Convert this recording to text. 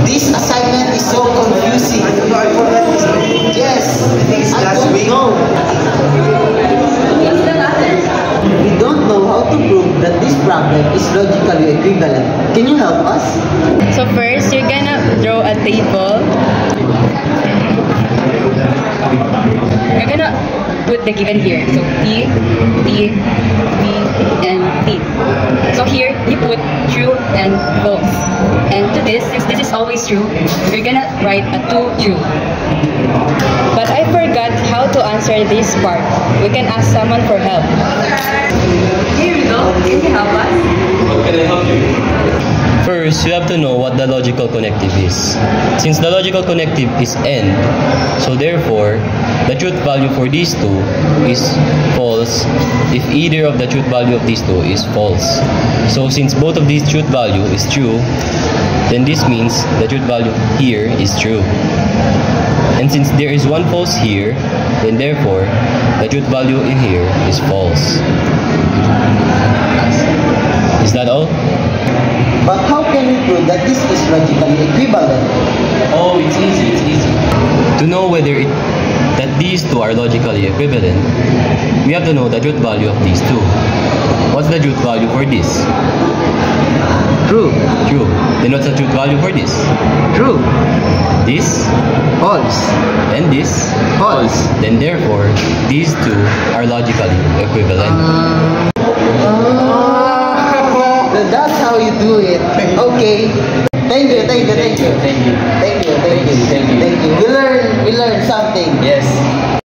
This assignment is so confusing. Yes, I last don't week. know. We don't know how to prove that this problem is logically equivalent. Can you help us? So first, you're gonna draw a table. You're gonna put the given here. So T, T, T, and T. So here, you put true and false. And to this, since this is always true, you're gonna write a 2 true. But I forgot how to answer this part. We can ask someone for help. Here we go. Can you help us? How can I help you? First, you have to know what the logical connective is. Since the logical connective is n, so therefore, the truth value for these two is false if either of the truth value of these two is false. So since both of these truth value is true, then this means the truth value here is true. And since there is one false here, then therefore, the truth value in here is false. Is that all? But how can we prove that this is logically equivalent? Oh, it's easy. To know whether that these two are logically equivalent, we have to know the truth value of these two. What's the truth value for this? True. True. Then what's the truth value for this? True. This False. and this. False. Then therefore, these two are logically equivalent. That's how you do it. Okay. Thank you. We learned something. Yes.